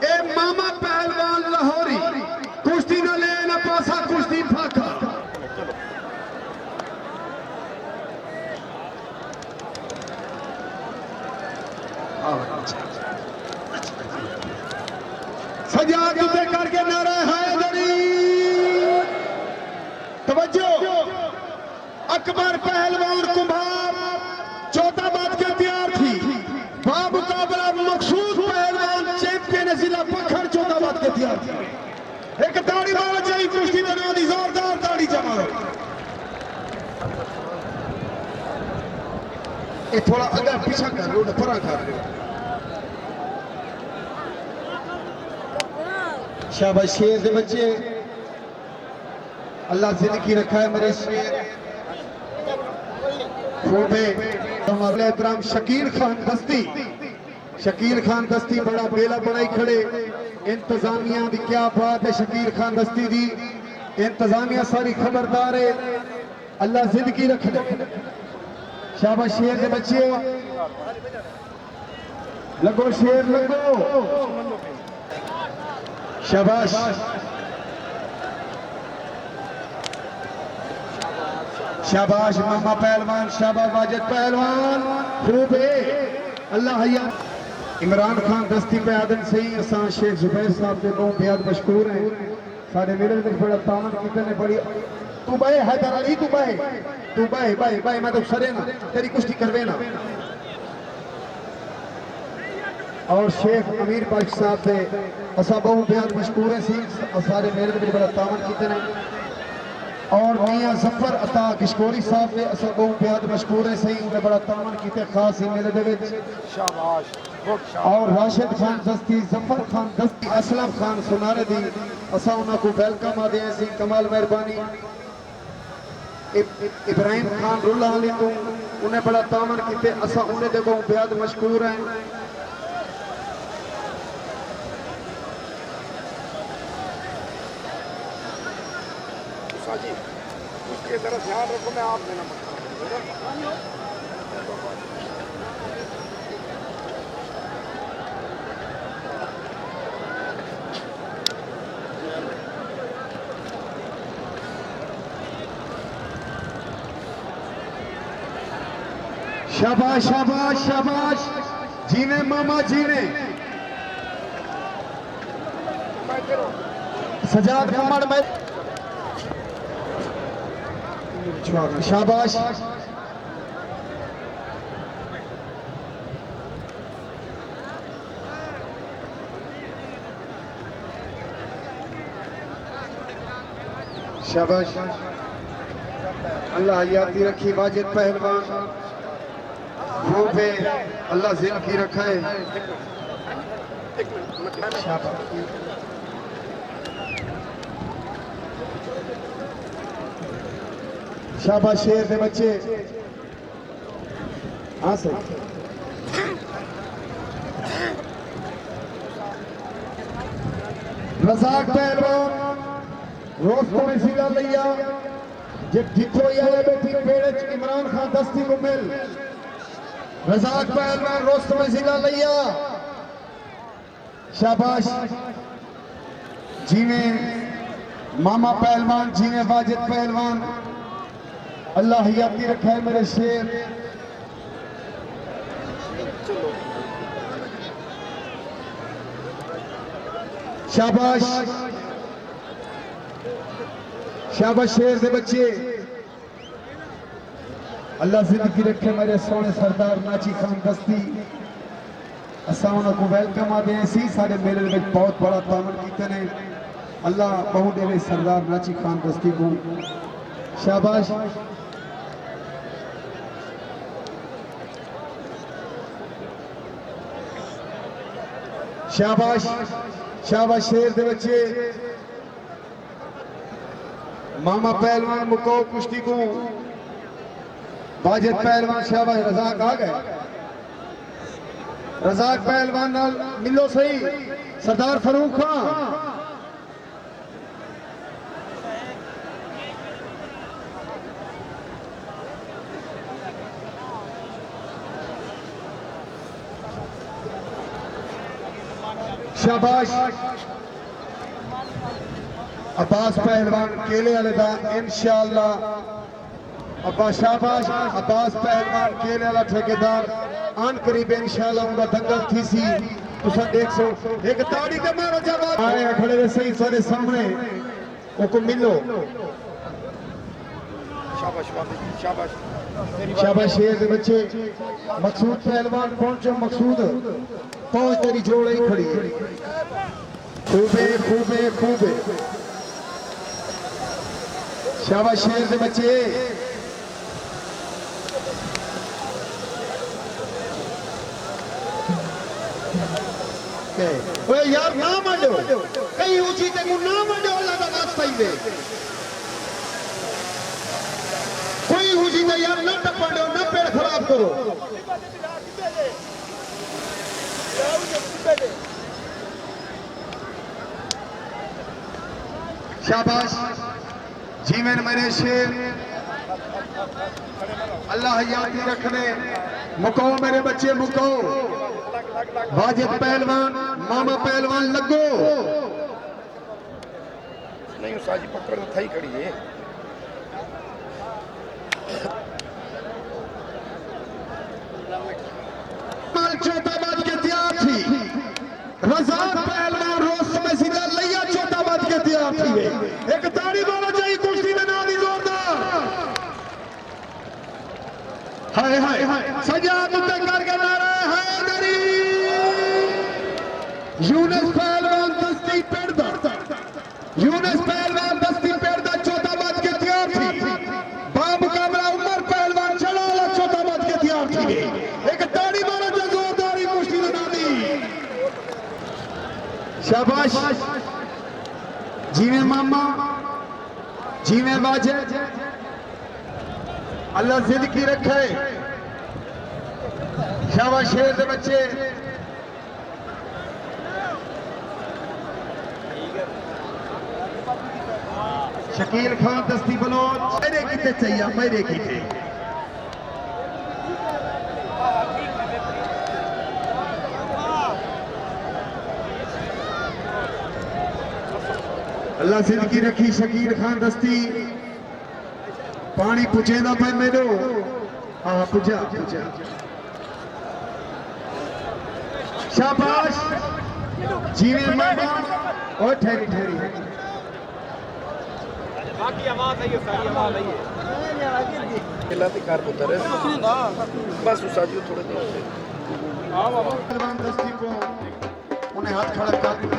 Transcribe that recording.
ए मामा पहलवान लाहौरी कुश्ती न ले न पासा कुश्ती फाका सजाद उसे करके नारा हैदरी तवज्जो अकबर पहलवान कुम्हार चौथा बात क्या तैयार थी बामुकाबला मखसूस पहलवान चैंपियन जिला बखर चौथा बात के तैयार थी एक ताड़ी मारो चाहिए कुश्ती बना दी जोरदार ताड़ी जमाओ ये थोड़ा अगर पीछा कर लो फरा कर लो शाबाश शेर दे बच्चे अल्लाह जिंदगी रखा है मेरे शेर खूबे हमारे इकराम शकीर खान दस्ती बड़ा बेला बनाई खड़े इंतजामिया की क्या बात है शकीर खान दस्ती दी इंतजामिया सारी खबरदार है अल्लाह जिंदगी रख दे शाबाश शेर के बच्चे लगो शेर लगो शाबाश शाबाश मामा पहलवान शाबाश वाजिद पहलवान खूब है अल्लाह हया इमरान खान दस्ती पे आदन सही असा शेख जुबैर साहब के बहुत बेहद मशहूर हैं सारे मेरे में बड़ा तामन कितने बड़ी तू बाए हैदर अली तू बाए मैं तो सरे ना तेरी कुश्ती करवे ना और शेख अमीर पाक साहब पे असा बहुत बेहद मशहूर है सी सारे मेरे में बड़ा तामन कितने और मियां जफर अता किशकोरी साहब पे असा बहुत बेहद मशहूर है सही उन्हें बड़ा तामन किते खास ही मेरे दे शाबाश और राशिद खान दस्ती जफर खान दस्ती असलम खान सुनारे दी असा उन्हें को वेलकम आ दे सी कमाल मेहरबानी इब्राहिम खान रुल्ला अली को उन्हें बड़ा तामन किते असा उन्हें दे बहुत बेहद मशहूर है जी उसके तरफ ध्यान रखो मैं आप देना शाबाश शाबाश शाबाश जीने मामा जीने सजाद कमर में शाबाश शाबाश अल्लाह यादी रखी वाजिद पहलवान वो पे अल्लाह जिंदगी रखा है शाबाश शेर दे बच्चे हाँ सर रजाक पहलवान रोज को में सीधा लिया जब जितो या बेटी पेड़ इमरान खान दस्ती को मिल रजाक पहलवान रोज को में सीधा लिया शाबाश जीने मामा पहलवान जीने वाजिद पहलवान अल्लाह यादी रखा है मेरे शेर शाबाश शाबाश शेर दे बच्चे अल्लाह जिंदगी रखे मेरे सोने सरदार नाची खान दस्ती असा को वेलकम आते सी सारे मेले में बहुत बड़ा तामन कीते ने अल्लाह बहुत डेरे सरदार नाची खान दस्ती को शाबाश शाबाश शाबाश शेर दे बच्चे मामा पहलवान मुको कुश्ती को वाजिद पहलवान शाबाश रजाक आ गए रजाक पहलवान नाल मिलो सही सरदार फरूक खान शाबाश अब्बास पहलवान केले वाले दा इंशाअल्लाह अब्बास शाबाश अब्बास पहलवान केले वाला ठेकेदार आन करीब इंशाअल्लाह उनका दंगल थी सी तुसा देख सो एक ताड़ी ते मारो जवाब आए खड़े वे सही सारे सामने को मिलो शाबाश शाबाश शाबाश शेर दे बच्चे मकसूद पहलवान पहुंचो मकसूद पहुंच तेरी जोड़ ही खड़ी है खूबे खूबे खूबे शाबाश शेर दे बच्चे ओए यार ना मंडो कहीं ऊंची ते को ना मंडो अल्लाह दा वास्ता ही दे कोई ऊंची ते यार ना टपड़ो ना पेड़ खराब करो शाबाश जीवन मेरे शेर अल्लाह याद रखने मुको मेरे बच्चे मुको वाजिद पहलवान मामा पहलवान लगो नहीं साजी पकड़ तो थई खड़ी है चौथा बाज के तैयार थी रजा पहलवान रोज में सीधा लिया चौथा बाज के तैयार थी एक ताड़ी बोलो चाहिए कुश्ती में ना दी जोरदार हाय हाय हाय सजाद उतर करके नारा है दरी यूनुस पहलवान दस्ती पेड़दा यूनुस पहलवान दस्ती पेड़दा चौथा बाज के तैयार थी बामुकाबला उमर पहलवान चला ला चौथा बाज के तैयार थी एक ताड़ी मारो जो जोरदारी कुश्ती में ना दी शाबाश जीवे मामा जीवे बाजे अल्लाह जिंदगी रखे शाबाश शेर दे बच्चे शकील खान दस्ती बलोच मेरे किते चाहिए मेरे किते अल्लाह जिंदगी रखी शकील खान दस्ती पानी पुछेंदा पे मेरे हाँ पुछा पुछा शाबाश जीवे मामा और ठहरी ठहरी बाकी आवाज आई सारी आवाज आई है कार पुत्र है बस उसाजियो थोड़े देर से हां बाबा दस्ती को उन्हें हाथ खड़ा कर